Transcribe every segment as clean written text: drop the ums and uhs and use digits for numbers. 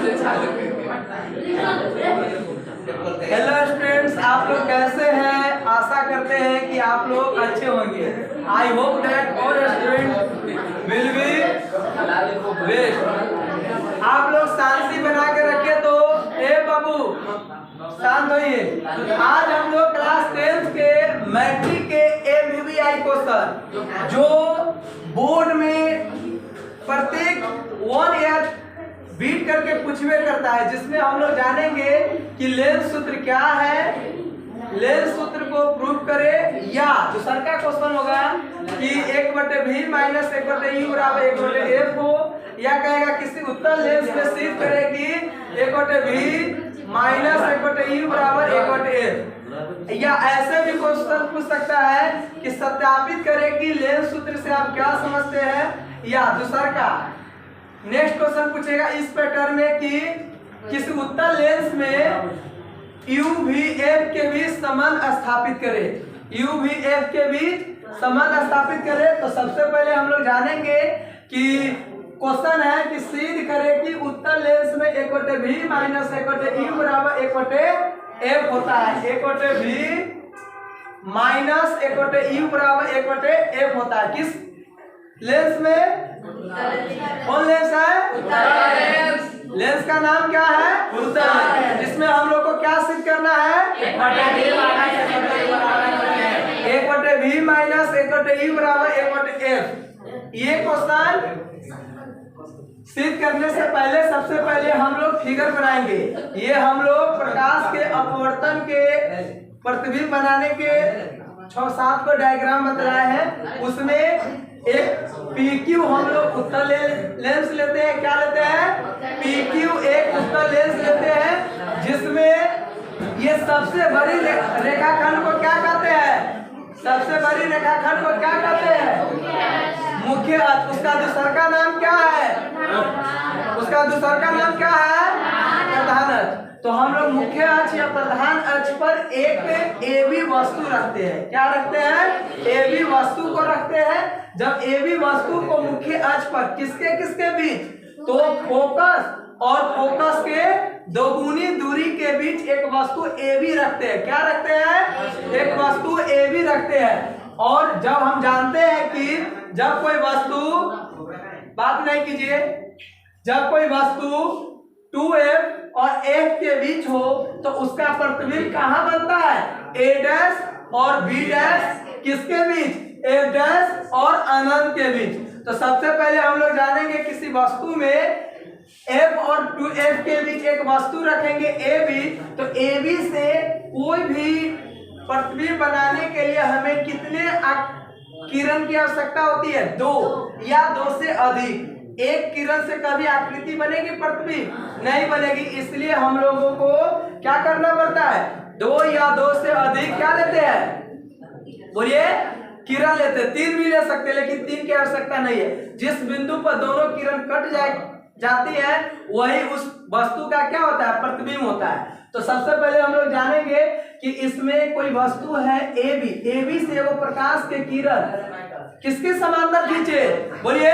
Hello students, आप लोग कैसे हैं? आशा करते हैं कि आप लोग अच्छे होंगे। I hope that all student will be best. आप लोग शांति बना के रखिए। तो ए बाबू शांत होइए। आज हम लोग क्लास 10th के मैट्रिक के ABBI क्वेश्चन जो बोर्ड में प्रत्येक 1 ईयर बीट करके पूछवे करता है, जिसमें हम लोग जानेंगे कि लेंस सूत्र क्या है, लेंस सूत्र को प्रूव करे, या दूसरा का क्वेश्चन होगा कि 1/v माइनस 1/u बराबर 1/f हो, या कहेगा किसी उत्तल लेंस में सिद्ध करे कि 1/v माइनस 1/u बराबर 1/f, या ऐसे भी क्वेश्चन पूछ सकता है कि सत्यापित करे कि लेंस सूत्र से आप क्या समझते हैं, या दूसरा का नेक्स्ट क्वेश्चन पूछेगा इस पैटर्न में कि किसी उत्तल लेंस में u v f के बीच संबंध स्थापित करे, u v f के बीच संबंध स्थापित करे। तो सबसे पहले हम लोग जानेंगे कि क्वेश्चन है कि सिद्ध करे कि उत्तल लेंस में 1/v माइनस 1/u बराबर 1/f होता है। 1/v माइनस 1/u बराबर 1/f होता है। किस लेंस में? कौन लेंस है? लेंस का नाम क्या है? उत्तल। इसमें हम लोग को क्या सिद्ध करना है? 1/v माइनस 1/u बराबर 1/f। ये क्वेश्चन सिद्ध करने से पहले सबसे पहले हम लोग फिगर बनाएंगे। ये हम लोग प्रकाश के अपवर्तन के प्रतिबिंब बनाने के 6-7 को डायग्राम बतलाए हैं। उसमें एक PQ हम लोग उत्तल लेंस लेते हैं। क्या लेते हैं? PQ एक उत्तल लेंस लेते हैं, जिसमें ये सबसे बड़ी रेखाखंड को क्या कहते हैं? सबसे बड़ी रेखाखंड को क्या कहते हैं? मुख्य अक्ष। उसका दूसरा का नाम क्या है? उसका दूसरा का नाम क्या है? प्रधान अक्ष। तो हम लोग मुख्य अक्ष या प्रधान अक्ष पर एक AB वस्तु रखते हैं। क्या रखते हैं? AB वस्तु को रखते हैं। जब AB वस्तु को मुख्य अक्ष पर किसके बीच? तो फोकस और फोकस के दोगुनी दूरी के बीच एक वस्तु AB रखते हैं। क्या रखते हैं? एक वस्तु AB रखते हैं। और जब हम जानते हैं कि जब कोई वस्तु, बात नहीं कीजिए, जब कोई वस्तु 2F और F के बीच हो तो उसका प्रतिबिंब कहाँ बनता है? A' और B' किसके बीच? F' और अनंत के बीच। तो सबसे पहले हम लोग जानेंगे किसी वस्तु में F और 2F के बीच एक वस्तु रखेंगे AB, तो AB से कोई भी प्रतिबिंब बनाने के लिए हमें कितने किरण की आवश्यकता होती है? 2 या 2 से अधिक। एक किरण से कभी आकृति बनेगी? प्रतिबिंब नहीं बनेगी। इसलिए हम लोगों को क्या करना पड़ता है? 2 या 2 से अधिक क्या लेते हैं? बोलिए, किरण लेते हैं। 3 भी ले सकते हैं, लेकिन 3 की आवश्यकता नहीं है। जिस बिंदु पर दोनों किरण कट जाती है वही उस वस्तु का क्या होता है? प्रतिबिंब होता है। तो सबसे पहले हम लोग जानेंगे कि इसमें कोई वस्तु है AB से वो प्रकाश के किरण किसके समांतर खींचे? बोलिए,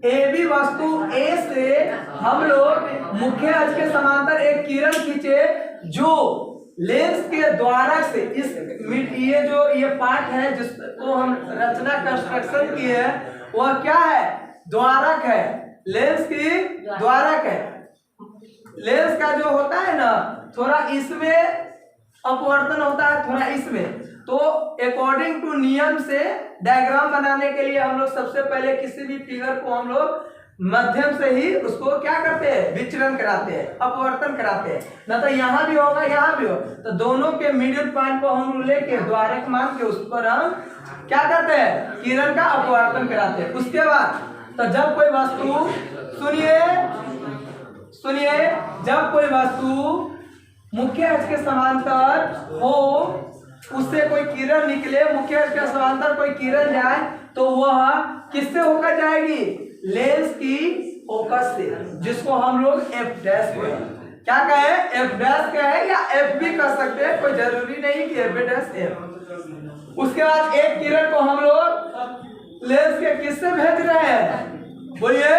AB वस्तु A से हम लोग मुख्य अक्ष के समांतर एक किरण खींचे, जो लेंस के द्वारा से इस ये पार्ट है जिसको हम रचना कंस्ट्रक्शन की है, वह क्या है? द्वारक है। लेंस की द्वारक है। लेंस का जो होता है ना, थोड़ा इसमें अपवर्तन होता है, थोड़ा इसमें। तो अकॉर्डिंग टू नियम से डायग्राम बनाने के लिए हम लोग सबसे पहले किसी भी फिगर को हम लोग मध्यम से ही उसको क्या करते हैं? विचलन कराते हैं, अपवर्तन कराते हैं। ना तो यहाँ भी होगा, यहाँ भी हो, तो दोनों के मिडिल पॉइंट को हम लेके द्वारक मान के उस पर हम क्या करते हैं? किरण का अपवर्तन कराते हैं। उसके बाद तो जब कोई वस्तु, सुनिए, जब कोई वस्तु मुख्य अक्ष के समांतर हो, उससे कोई किरण निकले, मुख्य अक्ष के समांतर कोई किरण जाए, तो वह किससे होकर जाएगी? लेंस की फोकस से, जिसको हम लोग F' क्या कहे? F' कहे या F भी कह सकते हैं, कोई जरूरी नहीं कि F'। उसके बाद एक किरण को हम लोग लेंस के किससे भेज रहे हैं? बोलिए,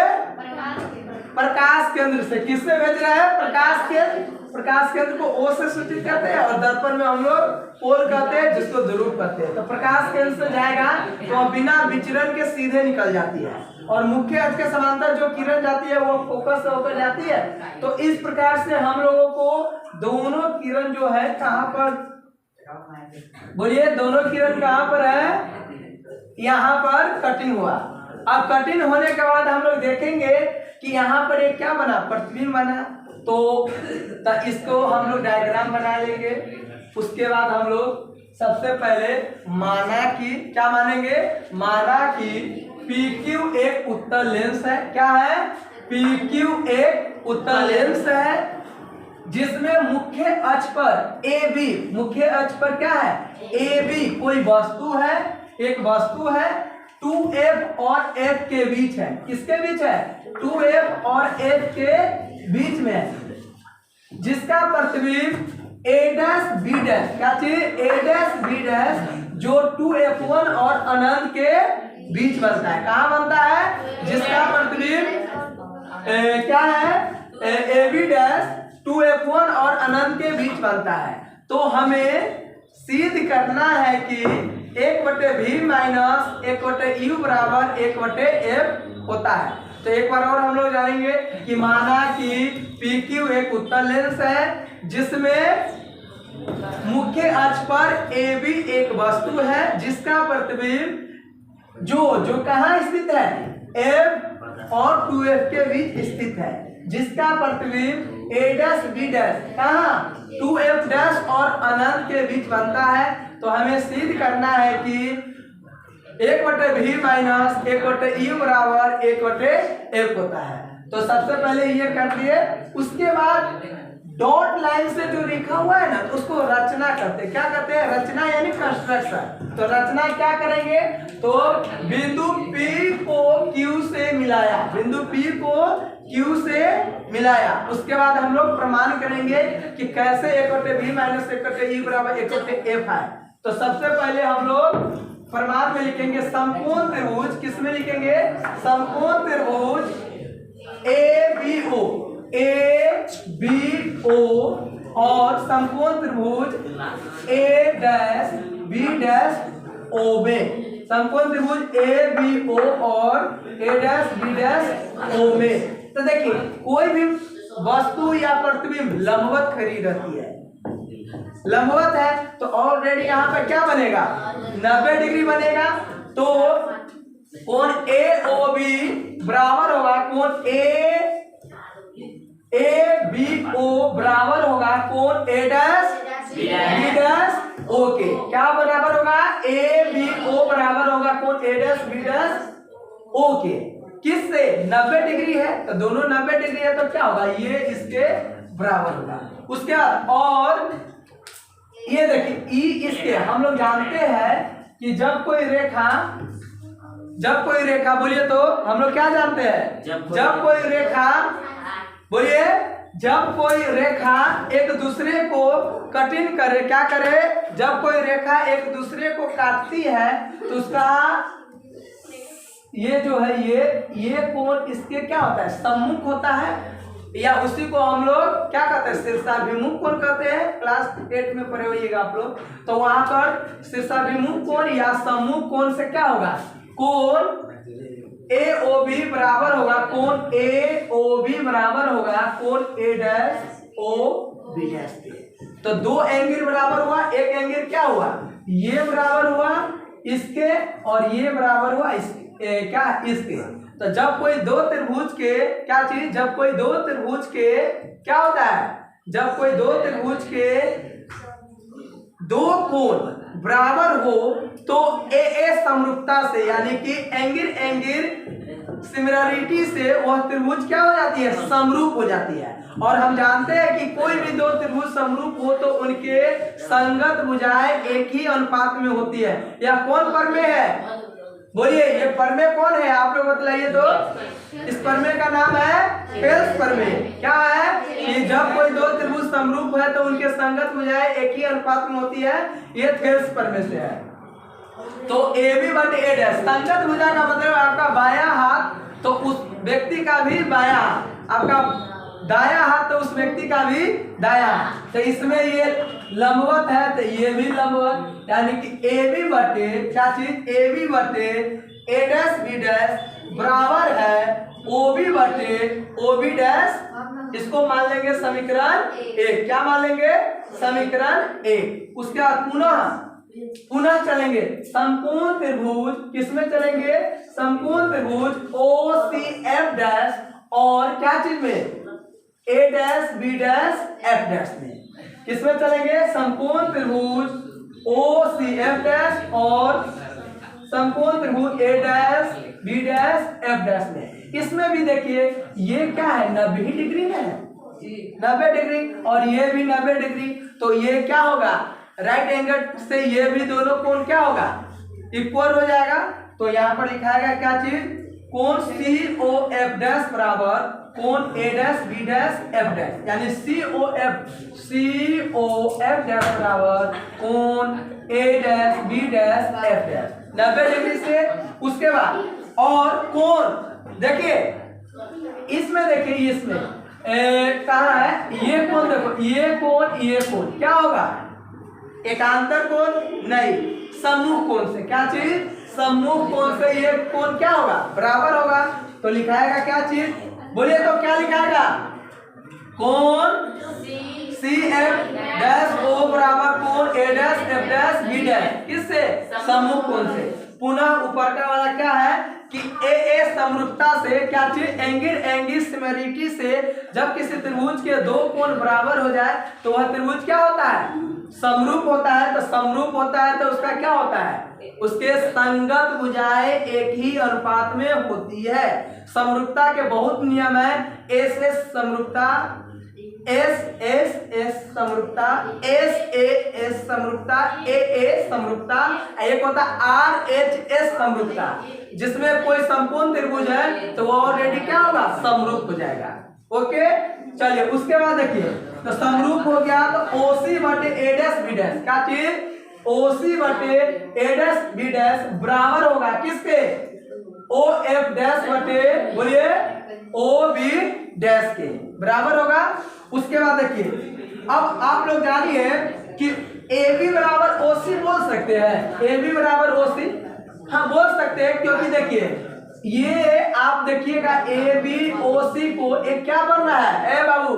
प्रकाश केंद्र से। किससे भेज रहा है? प्रकाश केंद्र। प्रकाश केंद्र को ओ से सूचित करते हैं और दर्पण में हम लोग पोल कहते हैं, जिसको ध्रुव कहते हैं। तो प्रकाश केंद्र से जाएगा तो बिना विचरण के सीधे निकल जाती है और मुख्य अक्ष के समांतर जो किरण जाती है वो फोकस से होकर जाती है। तो इस प्रकार से हम लोगों को दोनों किरण जो है कहाँ पर, बोलिए, दोनों किरण कहाँ पर है? यहाँ पर कटिंग हुआ। अब कटिंग होने के बाद हम लोग देखेंगे कि यहाँ पर एक क्या बना, प्रतिबिंब बना। तो इसको हम लोग डायग्राम बना लेंगे। उसके बाद हम लोग सबसे पहले माना कि क्या मानेंगे, माना कि PQ एक उत्तल लेंस है। क्या है? PQ एक उत्तल लेंस है जिसमें मुख्य अक्ष पर AB, मुख्य अक्ष पर क्या है? AB कोई वस्तु है, एक वस्तु है 2F और F के बीच है। किसके बीच है? 2F और F के बीच में है, जिसका प्रतिबिंब A', B', क्या चीज? A', B' जो 2F1 और अनंत के बीच बनता है। कहाँ बनता है? जिसका प्रतिबिंब क्या है? AB' 2F1 और अनंत के बीच बनता है। तो हमें सिद्ध करना है कि 1/V माइनस 1/U बराबर 1/F होता है। तो एक बार और हम लोग जानेंगे कि माना कि PQ एक उत्तल लेंस है जिसमें मुख्य अक्ष पर AB एक वस्तु है जिसका प्रतिबिंब जो कहाँ स्थित है? F और 2F के बीच स्थित है, जिसका प्रतिबिंब A', B' कहाँ? 2F' और अनंत के बीच बनता है। तो हमें सिद्ध करना है कि 1/V माइनस 1/U बराबर 1/F होता है। तो सबसे पहले ये कर दिए। उसके बाद डॉट लाइन से जो लिखा हुआ है ना, तो उसको रचना करते हैं। क्या करते हैं? रचना यानी कंस्ट्रक्शन। तो रचना क्या करेंगे? तो बिंदु P को Q से मिलाया, बिंदु P को Q से मिलाया। उसके बाद हम लोग प्रमाण करेंगे कि कैसे 1/V माइनस 1/U बराबर 1/F है। तो सबसे पहले हम लोग प्रमाण में लिखेंगे समकोण त्रिभुज। किसमें लिखेंगे? समकोण त्रिभुज ABO और समकोण त्रिभुज A', B' समकोण त्रिभुज ABO और A', B' तो देखिए, कोई भी वस्तु या प्रतिबिंब लंबवत खड़ी रहती है, लंबवत है तो ऑलरेडी यहाँ पर क्या बनेगा? 90 डिग्री बनेगा। तो कोण AOB बराबर होगा कोण ABO बराबर होगा कोण A', B' ओके। क्या बराबर होगा? ABO बराबर होगा कोण A', B' ओके। किससे? 90 डिग्री है तो दोनों 90 डिग्री है तो क्या होगा? ये इसके बराबर होगा। उसके बाद और ये देखिए ई इसके हम लोग जानते हैं कि जब कोई रेखा बोलिए तो हम लोग क्या जानते हैं? जब कोई रेखा बोलिए, जब कोई रेखा एक दूसरे को कटिंग करे, क्या करे? जब कोई रेखा एक दूसरे को काटती है तो उसका ये जो है ये कोण इसके क्या होता है? सम्मुख होता है, या उसी को हम लोग क्या कहते हैं? शीर्षाभिमुख कोण कहते हैं। क्लास 8 में पढ़े होइएगा आप लोग। तो वहां पर शीर्षाभिमुख कोण या सम्मुख कोण से क्या होगा? कोण AOB बराबर होगा कोण AOB बराबर होगा कोण A'OB के। तो दो एंगल बराबर हुआ। एक एंगल क्या हुआ? ये बराबर हुआ इसके और ये बराबर हुआ इसके। क्या? इसके। तो जब कोई दो त्रिभुज के क्या चीज? जब कोई दो त्रिभुज के क्या होता है? जब कोई दो त्रिभुज के दो कोण बराबर हो तो AA समरूपता से यानी कि एंगल सिमिलरिटी से वह त्रिभुज क्या हो जाती है? समरूप हो जाती है। और हम जानते हैं कि कोई भी दो त्रिभुज समरूप हो तो उनके संगत भुजाएं एक ही अनुपात में होती है। यह कौन प्रमेय है? बोलिए, ये प्रमेय कौन है? आप लोग बतलाइए तो। इस प्रमेय का नाम है थेल्स प्रमेय। क्या है? कि जब कोई दो त्रिभुज समरूप है तो उनके संगत भुजाएं एक ही अनुपात में होती है। ये थेल्स प्रमेय से है। तो AB/A' संगत भुजा का मतलब आपका बायां हाथ, तो उस व्यक्ति का भी बायां, आपका दाया हाथ तो उस व्यक्ति का भी दाया। तो इसमें ये लंबवत है तो ये भी लंबवत, यानी कि ए बी बटे क्या चीज, ए बी बटे ए डैश बी डैश बराबर है ओ बी बटे ओ बी डैश। इसको मान लेंगे समीकरण एक। क्या मान लेंगे, समीकरण एक। उसके बाद पुनः चलेंगे समकोण त्रिभुज, किसमें चलेंगे, समकोण त्रिभुज ओ सी एफ डैश और क्या चीज में, A dash B dash F dash में। किसमें चलेंगे, समकोण त्रिभुज ओ सी एफ डैश और समकोण त्रिभुज A dash B dash F dash में। इसमें भी देखिए ये क्या है, 90 डिग्री में है, 90 डिग्री और ये भी 90 डिग्री। तो ये क्या होगा, राइट एंगल से ये भी दोनों कोण क्या होगा, इक्वल हो जाएगा। तो यहाँ पर लिखाएगा क्या चीज, कोण सी ओ एफ डैश बराबर कोण A dash B dash F dash, यानी सी ओ एफ डैश बराबर कोण A dash B dash F dash 90 degree से। उसके बाद और कोण देखिए, इसमें देखिए इसमें कहाँ है, ये कोण देखो, ये कोण क्या होगा, एकांतर कोण नहीं, सम्मुख कोण से। क्या चीज, सम्मुख कोण से ये कोण क्या होगा, बराबर होगा। तो लिखाएगा क्या चीज, बोलिए तो क्या लिखाएगा, कोण सी एफ डैश ओ बराबर कोण A dash F dash B dash, किससे, सम्मुख कोण से। पुनः ऊपर का वाला क्या है कि ए समरूपता से, क्या चीज, एंगल सिमिलरिटी से जब किसी त्रिभुज के दो कोण बराबर हो जाए तो वह त्रिभुज क्या होता है, समरूप होता है। तो समरूप होता है तो उसका क्या होता है, उसके संगत भुजाएं एक ही अनुपात में होती है। समरूपता के बहुत नियम है, एस एस समरूपता, एस एस एस समरूपता, एस ए एस समरूपता, ए ए समरूपता, एक होता आर एच एस समरूपता। जिसमें कोई समकोण त्रिभुज है तो वो ऑलरेडी क्या होगा, समरूप हो जाएगा। ओके चलिए, उसके बाद देखिए तो समरूप हो गया तो ओसी बटे ए डैश बी डैश, क्या चीज, ओसी बटे ए डैश बी डैश बराबर होगा किसके, ओ एफ डैश बटे, बोलिए, ओ बी डैश के बराबर होगा। उसके बाद देखिए अब आप लोग जानिए कि ए बी बराबर ओ सी बोल सकते हैं, ए बी बराबर ओ सी, हाँ बोल सकते हैं, क्योंकि देखिए ये आप देखिएगा ए बी ओ सी को एक क्या बन रहा है, ए बाबू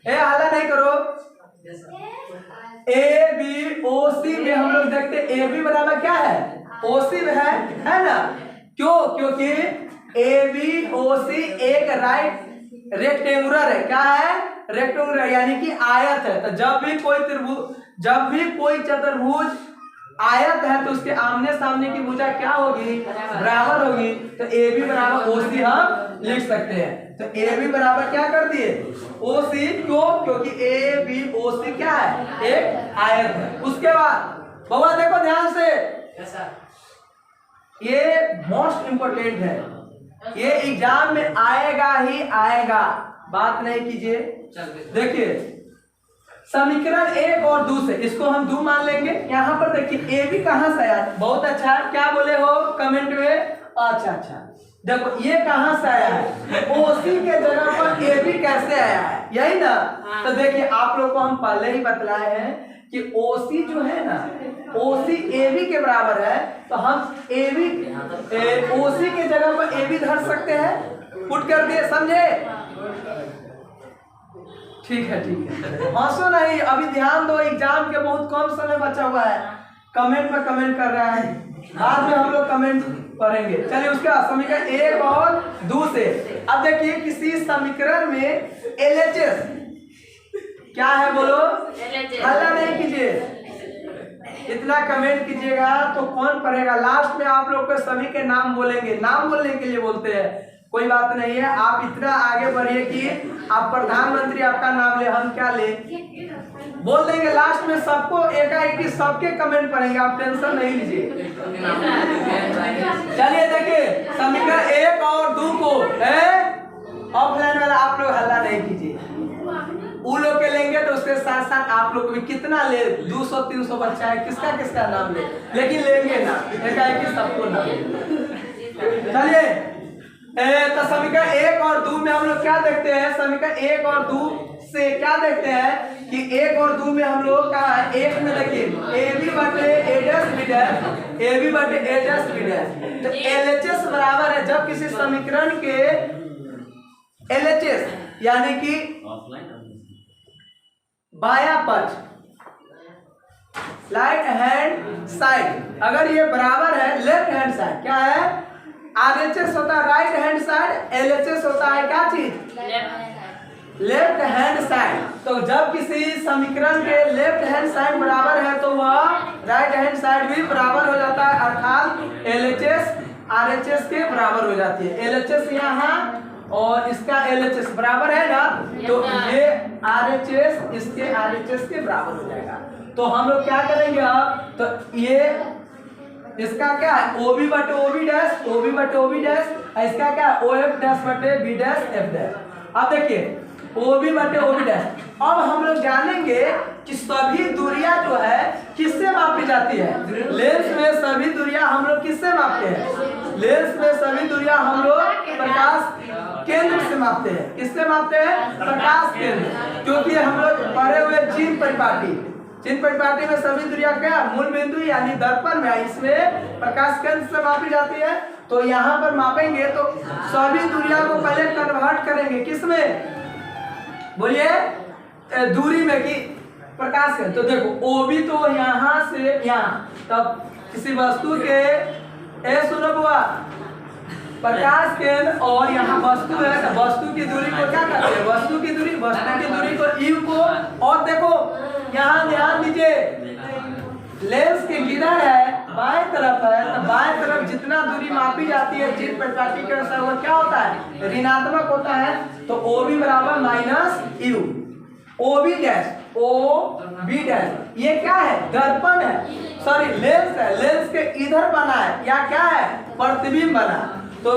ए हल्ला नहीं करो, ए बी ओ सी में हम लोग देखते ए बी बराबर क्या है, ओ सी में है ना, क्यों, क्योंकि ए बी ओ सी एक राइट रेक्टेंगुलर है, क्या है, रेक्टेंगुलर यानी कि आयत है। तो जब भी कोई त्रिभुज, जब भी कोई चतुर्भुज आयत है तो उसके आमने सामने की भुजा क्या होगी, बराबर होगी। तो ए बी बराबर ओ सी हम लिख सकते हैं। तो ए बी बराबर क्या कर दिए, ओ सी, क्यों, क्योंकि ए बी ओ सी क्या है, एक आयत है। उसके बाद बाबा देखो ध्यान से, ये मोस्ट इंपोर्टेंट है, ये एग्जाम में आएगा ही आएगा, बात नहीं कीजिए। देखिए समीकरण एक और दो से, इसको हम दो मान लेंगे। यहाँ पर देखिए ए बी कहाँ से आया, बहुत अच्छा, क्या बोले हो कमेंट में, अच्छा देखो ये कहाँ से आया है, ओसी के जगह पर ए बी कैसे आया है, यही ना। तो देखिए आप लोग को हम पहले ही बतलाए हैं कि ओसी जो है ना, ओसी ए बी के बराबर है, तो हम ए बी ओसी के जगह पर ए बी धर सकते हैं, पुट कर दिए, समझे, ठीक है हंसो नहीं, अभी ध्यान दो, एग्जाम के बहुत कम समय बचा हुआ है। कमेंट में कमेंट कर रहा है, बाद में हम लोग कमेंट करेंगे। चलिए उसका समीकरण एक और दो से, अब देखिए किसी समीकरण में LHS क्या है, बोलो, हल्ला नहीं कीजिए, इतना कमेंट कीजिएगा तो कौन पढ़ेगा। लास्ट में आप लोग को सभी के नाम बोलेंगे, नाम बोलने के लिए बोलते हैं, कोई बात नहीं है। आप इतना आगे बढ़िए कि आप प्रधानमंत्री आपका नाम ले, हम क्या ले बोल देंगे, लास्ट में सबको एकाएक सबके कमेंट पढ़ेंगे, आप टेंशन नहीं लीजिए। चलिए देखिए समीकरण एक और दो को ऑफलाइन वाला आप लोग हल्ला नहीं कीजिए, उन लोग के लेंगे तो उसके साथ साथ आप लोग भी कितना ले, 200-300 बच्चा है, किसका किसका नाम ले, लेकिन लेंगे ना एकाएक सबको नाम। चलिए तो समीकरण 1 और 2 में हम लोग क्या देखते हैं, समीकरण 1 और 2 से क्या देखते हैं कि 1 और 2 में हम लोग का है, 1 में देखिए AB बटे A dash B dash, AB बटे A डैश B डैश। तो LHS बराबर है, जब किसी समीकरण के LHS यानी कि बायां पक्ष राइट हैंड साइड, अगर ये बराबर है लेफ्ट हैंड साइड, क्या है RHS होता है राइट हैंड साइड, LHS होता है क्या चीज लेफ्ट हैंड साइड। तो जब किसी समीकरण के लेफ्ट हैंड साइड बराबर है तो वह राइट हैंड साइड भी बराबर हो जाता है, अर्थात LHS RHS के बराबर हो जाती है। LHS यहाँ और इसका LHS बराबर है ना, तो ये RHS इसके RHS के बराबर हो जाएगा। तो हम लोग क्या करेंगे अब, तो ये इसका क्या है OB बटे OB डैश, OB बटे OB डैश, इसका क्या है OF डैश बटे B डैश F डैश। अब देखिए OB बटे OB डैश। अब हम लोग जानेंगे कि सभी दूरियां जो है किससे मापी जाती है। लेंस में सभी दूरियां हम लोग किससे मापते हैं, लेंस में सभी दूरियां हम लोग प्रकाश केंद्र से मापते हैं। किससे मापते हैं, प्रकाश केंद्र, क्योंकि हम लोग पढ़े हुए चिन्ह परिपाटी में सभी दूरियां क्या मूल बिंदु यानी दर्पण में, इसमें प्रकाश केंद्र से मापी जाती है। तो यहाँ पर मापेंगे तो सभी दूरियां को पहले कन्वर्ट करेंगे किसमें, बोलिए दूरी में कि प्रकाश केंद्र। तो देखो OB तो यहाँ से यहाँ, तब किसी वस्तु के सुनो बुआ प्रकाश केंद्र और यहाँ वस्तु है, तो वस्तु की दूरी को क्या करते हैं, वस्तु की दूरी को U को, और देखो यहाँ ध्यान दीजिए लेंस के किधर है, बाएं तरफ है, तो बाएं तरफ जितना दूरी मापी जाती है चिन्ह परिपाटी के अनुसार वो क्या होता है ऋणात्मक होता है। तो OB बराबर minus U, OB dash OB dash, ये क्या है दर्पण है, सॉरी लेंस है, लेंस के इधर बना है या क्या है प्रतिबिंब बना। तो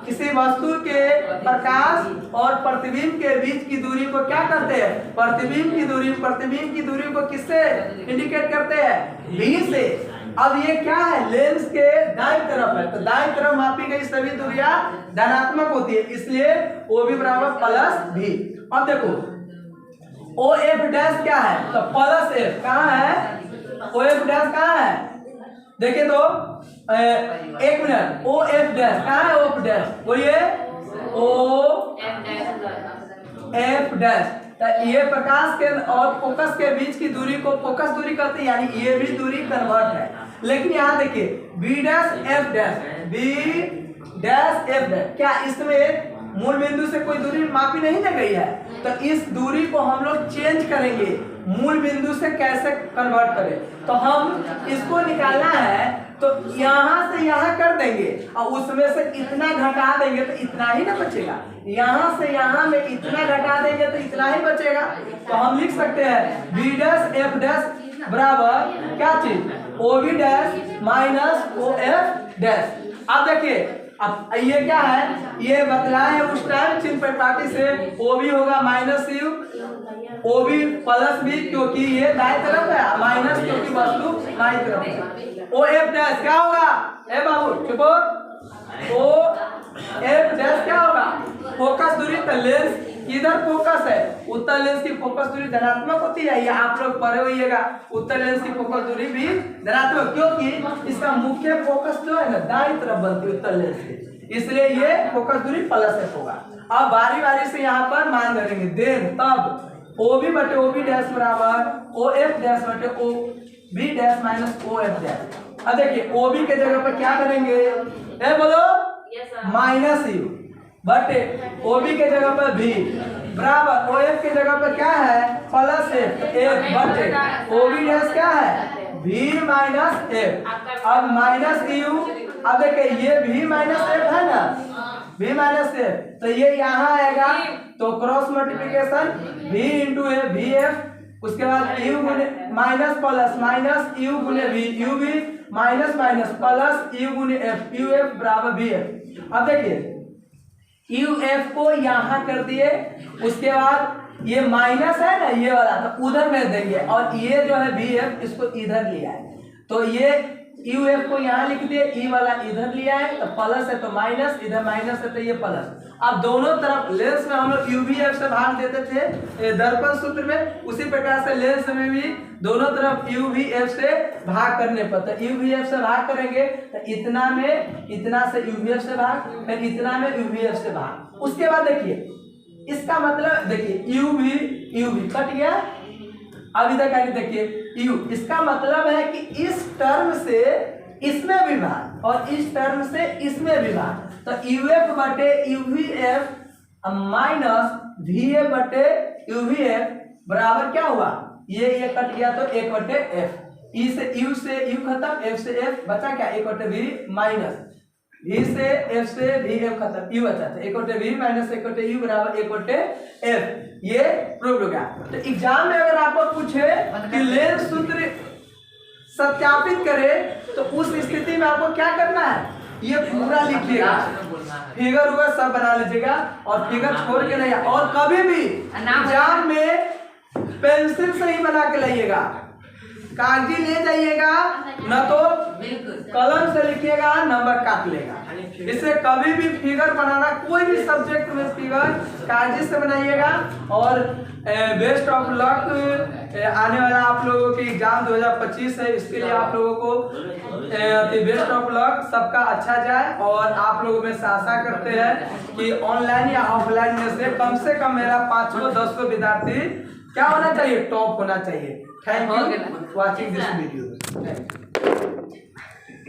किसी वस्तु के प्रकाश और प्रतिबिंब के बीच की दूरी को क्या करते हैं, प्रतिबिंब की दूरी को किससे इंडिकेट करते हैं, V से। अब ये क्या है लेंस के दाईं तरफ है, तो दाईं तरफ मापी गई सभी दूरियां धनात्मक होती है, इसलिए OB बराबर प्लस V। अब देखो OF डैश क्या है, तो प्लस F कहाँ है, OF डैश कहाँ है, देखिए तो एक मिनट OF डैश कहाँ है, OF डैश बोलिए OF डैश। तो ये प्रकाश के और फोकस के बीच की दूरी को फोकस दूरी कहते हैं, यानी ये भी दूरी कन्वर्ट है। लेकिन यहाँ देखिए B dash F dash, B dash F dash, क्या इसमें मूल बिंदु से कोई दूरी मापी नहीं ना गई है, तो इस दूरी को हम लोग चेंज करेंगे, मूल बिंदु से कैसे कन्वर्ट करें। तो हम इसको निकालना है तो यहाँ से यहाँ कर देंगे और उसमें से इतना घटा देंगे तो इतना ही ना बचेगा, यहाँ से यहाँ में इतना घटा देंगे तो इतना ही बचेगा। तो हम लिख सकते हैं B डैश F डैश बराबर क्या चीज OB dash minus OF dash. अब देखिए अब ये क्या है, ये बतलाए उस टाइम चिन्ह परिपाटी से OB होगा minus U, OB plus B क्योंकि ये दाएं तरफ है, माइनस क्योंकि वस्तु बाईं तरफ है। OF डैश क्या होगा, ए बाबू चुपो, OF डैश क्या होगा, फोकस दूरी, तो लेंस इधर फोकस है, उत्तर लेंस की फोकस दूरी धनात्मक होती है, ये आप लोग पढ़े होइएगा, उत्तर लेंस की फोकस दूरी भी धनात्मक, क्योंकि इसका मुख्य फोकस जो है ना दाईं तरफ बनती है उत्तर लेंस की, इसलिए ये फोकस दूरी प्लस F होगा। अब बारी बारी से यहाँ पर मान धरेंगे, देन तब OB बटे OB डैश बराबर OF डैश बटे OB dash minus OF dash. अब देखिए OB के जगह पर क्या करेंगे, ए बोलो माइनस U बटे OB के जगह पर V बराबर OF के जगह पर क्या है प्लस F बटे OB डैश क्या है V माइनस F। अब माइनस U, अब देखिए ये V माइनस F है ना, V माइनस F, तो ये यहाँ आएगा तो cross multiplication V into V F, उसके बाद U गुने माइनस प्लस माइनस U गुने V, U V minus minus plus U गुने F, U F बराबर V F। अब देखिए UF को यहाँ कर दिए, उसके बाद ये माइनस है ना ये वाला तो उधर भेज देंगे, और ये जो है VF इसको इधर लिया है, तो ये यू एफ को यहाँ लिख दिए, ई वाला इधर लिया है तो प्लस है तो माइनस, इधर माइनस है तो ये प्लस। अब दोनों तरफ लेंस में हम लोग यूवीएफ से भाग देते थे दर्पण सूत्र में, उसी प्रकार से लेंस में भी दोनों तरफ यूवीएफ से भाग करने पर, तो यूवीएफ से भाग करेंगे तो इतना में इतना से यूवीएफ से भाग, फिर इतना में यूवीएफ से भाग। उसके बाद देखिए इसका मतलब देखिए यूवी कट गया। अब इधर क्या देखिए यू, इसका मतलब है कि इस टर्म से इसमें विभाग और इस टर्म से इसमें विभाग, तो यूएफ बटे यूवीएफ माइनस वीएफ बटे यूवीएफ बराबर क्या हुआ, ये कट गया तो 1 बटे एफ। ई से यू खत्म, एफ से एफ बचा क्या, 1 बटे वी माइनस वी से एफ से वी एफ खत्म, यू बचा था 1 बटे वी माइनस 1 बटे यू बराबर 1 बटे एफ। ये प्रूव हो गया। तो एग्जाम में अगर आपको पूछे कि लेंस सूत्र सत्यापित करे तो उस स्थिति में आपको क्या करना है, ये पूरा लिखिएगा, फिगर हुआ सब बना लीजिएगा और फिगर छोड़ के नहीं। और कभी भी एग्जाम में पेंसिल से ही बना के लाइएगा, कागजी ले जाइएगा न तो कलम से लिखिएगा, नंबर काट लेगा। इससे कभी भी फिगर बनाना, कोई भी सब्जेक्ट में फिगर कागजी से बनाइएगा। और बेस्ट ऑफ लक, आने वाला आप लोगों की एग्जाम 2025 है, इसके लिए आप लोगों को बेस्ट ऑफ लक, सबका अच्छा जाए। और आप लोगों में से आशा करते हैं कि ऑनलाइन या ऑफलाइन में से कम मेरा 500-1000 विद्यार्थी क्या होना चाहिए, टॉप होना चाहिए। Thank you watching this video.